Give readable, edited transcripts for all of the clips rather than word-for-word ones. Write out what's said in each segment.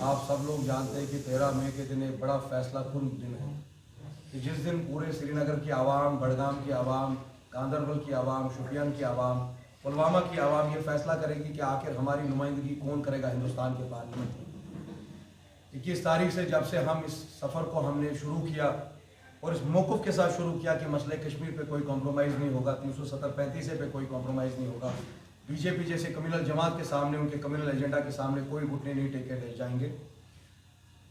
आप सब लोग जानते हैं कि 13 मई के दिन एक बड़ा फैसला कुन दिन है कि जिस दिन पूरे श्रीनगर की आवाम, बड़गाम की आवाम, गांदरबल की आवाम, शुपियान की आवाम, पुलवामा की आवाम ये फैसला करेगी कि आखिर हमारी नुमाइंदगी कौन करेगा हिंदुस्तान के पार्लियामेंट में। 21 तारीख से जब से हम इस सफ़र को हमने शुरू किया और इस मौक़िफ़ के साथ शुरू किया कि मसले कश्मीर पे कोई कॉम्प्रोमाइज़ नहीं होगा, 370-35 पे कोई कॉम्प्रोमाइज़ नहीं होगा, बीजेपी जैसे कम्युनल जमात के सामने, उनके कम्युनल एजेंडा के सामने कोई घुटने नहीं टेके रह जाएंगे।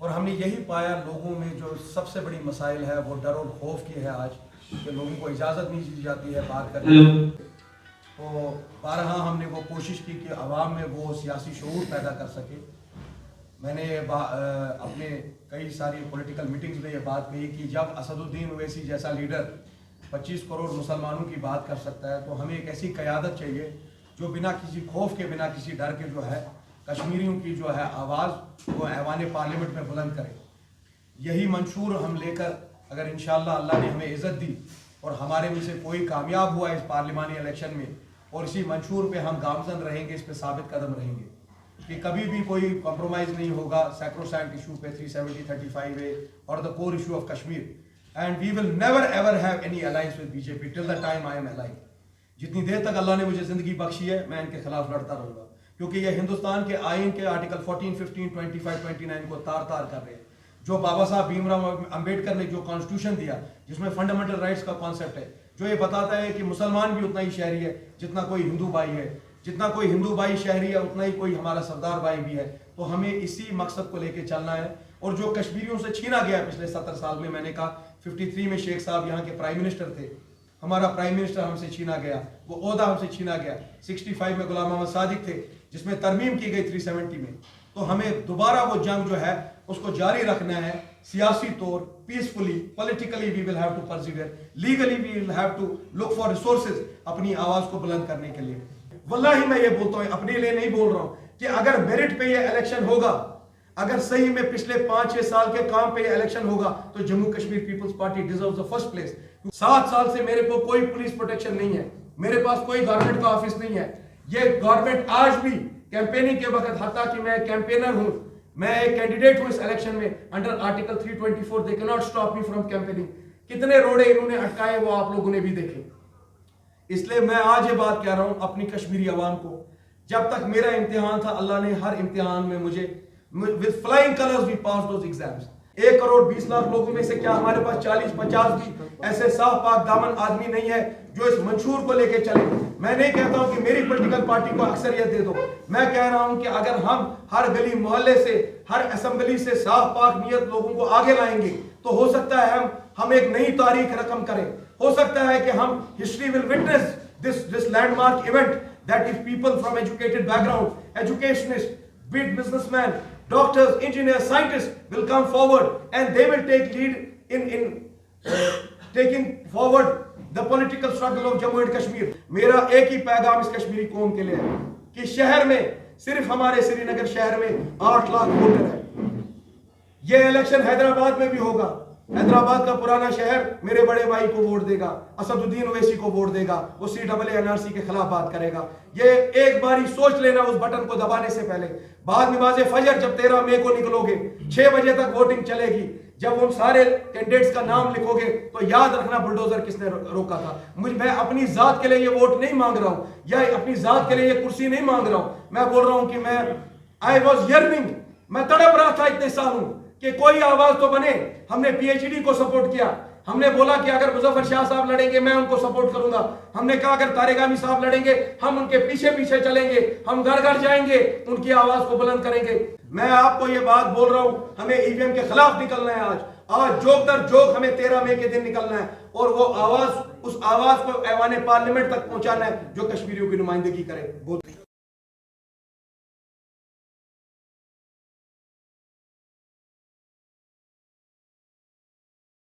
और हमने यही पाया लोगों में जो सबसे बड़ी मसाइल है वो डर और खौफ की है आज, कि लोगों को इजाज़त नहीं दी जाती है बात करने की। तो बारहा हमने वो कोशिश की कि आवाम में वो सियासी शऊर पैदा कर सके। मैंने अपने कई सारी पॉलिटिकल मीटिंग्स में ये बात कही कि जब असदुद्दीन ओवैसी जैसा लीडर 25 करोड़ मुसलमानों की बात कर सकता है तो हमें एक ऐसी क़यादत चाहिए जो बिना किसी खौफ के, बिना किसी डर के जो है कश्मीरियों की जो है आवाज़ वो ऐवान पार्लियामेंट में बुलंद करे। यही मंशूर हम लेकर अगर इंशाअल्लाह अल्लाह ने हमें इज़्ज़त दी और हमारे में से कोई कामयाब हुआ इस पार्लिमानी इलेक्शन में और इसी मंशूर पे हम गामजन रहेंगे, इस पे साबित कदम रहेंगे कि कभी भी कोई कॉम्प्रोमाइज़ नहीं होगा सैक्रोसैंक्ट इशू पे 370-35 ए और the core issue of Kashmir. And we will never ever have any alliance with BJP till the time I am alive. जितनी देर तक अल्लाह ने मुझे ज़िंदगी बख्शी है मैं इनके खिलाफ लड़ता रहूँगा, क्योंकि ये हिंदुस्तान के आइन के आर्टिकल 14, 15, 25, 29 को तार तार कर रहे हैं। जो बाबा साहब भीमराव अंबेडकर ने जो कॉन्स्टिट्यूशन दिया जिसमें फंडामेंटल राइट्स का कॉन्सेप्ट है, जो ये बताता है कि मुसलमान भी उतना ही शहरी है जितना कोई हिंदू भाई है, जितना कोई हिंदू भाई शहरी है उतना ही कोई हमारा सरदार भाई भी है। तो हमें इसी मकसद को लेके चलना है। और जो कश्मीरियों से छीना गया पिछले 70 साल में, मैंने कहा 53 में शेख साहब यहाँ के प्राइम मिनिस्टर थे, हमारा प्राइम मिनिस्टर हमसे छीना गया, वो ओहदा हमसे छीना गया। 65 में गुलाम मोहम्मद सादिक थे जिसमें तरमीम की गई 370 में। तो हमें दोबारा वो जंग जो है उसको जारी रखना है, सियासी तौर, peacefully, politically we will have to persevere, legally we will have to look for resources अपनी आवाज को बुलंद करने के लिए। वल्लाही मैं ये बोलता हूँ, अपने लिए नहीं बोल रहा हूँ, कि अगर मेरिट पे ये इलेक्शन होगा, अगर सही में पिछले 5-6 साल के काम पे ये इलेक्शन होगा तो Jammu Kashmir people's party deserves the first place. 7 साल से मेरे को कोई पुलिस प्रोटेक्शन नहीं है, मेरे पास कोई गवर्नमेंट का ऑफिस नहीं है। ये गवर्नमेंट आज भी कैंपेनिंग के वक्त, हत्ता कि मैं कैंपेनर हूं, मैं एक कैंडिडेट हूं इस इलेक्शन में, under article 324 they can not stop me from campaigning. कितने रोड़े इन्होंने अटकाए वो आप लोगों ने भी देखे। इसलिए मैं आज ये बात कह रहा हूं अपनी कश्मीरी अवाम को, जब तक मेरा इम्तिहान था अल्लाह ने हर इम्तिहान में मुझे with flying colours we pass those exams. 1 crore 20 lakh लोगों में से क्या हमारे पास 40-50 भी ऐसे साफ पाक दामन आदमी नहीं है जो इस मंशूर को लेके चले? मैं नहीं कहता हूं कि मेरी पॉलिटिकल पार्टी को अक्सरियत दे दो, मैं कह रहा हूं कि अगर हम हर गली मोहल्ले से, हर असेंबली से साफ पाक नियत लोगों को आगे लाएंगे तो हो सकता है हम एक नई तारीख रकम करें। हो सकता है कि हम history will witness this landmark event that if people from educated background, educationist, big businessmen, doctors, engineers, scientists will come forward and they will take lead in taking forward the political struggle of Jammu and Kashmir. मेरा एक ही पैगाम इस कश्मीरी कौम के लिए है कि शहर में, सिर्फ हमारे श्रीनगर शहर में 8 लाख वोटर है। ये इलेक्शन हैदराबाद में भी होगा, हैदराबाद का पुराना शहर मेरे बड़े भाई को वोट देगा, असदुद्दीन ओवैसी को वोट देगा, वो CAA-NRC के खिलाफ बात करेगा। ये एक बारी सोच लेना उस बटन को दबाने से पहले। बाद नमाज़े फजर जब 13 मई को निकलोगे, 6 बजे तक वोटिंग चलेगी, जब उन सारे कैंडिडेट्स का नाम लिखोगे तो याद रखना बुलडोजर किसने रोका था। मैं अपनी जात के लिए ये वोट नहीं मांग रहा हूं या अपनी जात के लिए ये कुर्सी नहीं मांग रहा हूं। मैं बोल रहा हूं कि आई वॉज यर्निंग, मैं तड़प रहा था इतने सालों कि कोई आवाज तो बने। हमने PhD को सपोर्ट किया, हमने बोला कि अगर मुजफ्फर शाह साहब लड़ेंगे मैं उनको सपोर्ट करूंगा। हमने कहा अगर तारेगामी साहब लड़ेंगे हम उनके पीछे पीछे चलेंगे, हम घर घर जाएंगे, उनकी आवाज को बुलंद करेंगे। मैं आपको ये बात बोल रहा हूं, हमें EVM के खिलाफ निकलना है। आज जोक दर जोक हमें 13 मई के दिन निकलना है और वो आवाज, उस आवाज को ऐवान पार्लियामेंट तक पहुंचाना है जो कश्मीरियों की नुमाइंदगी करे।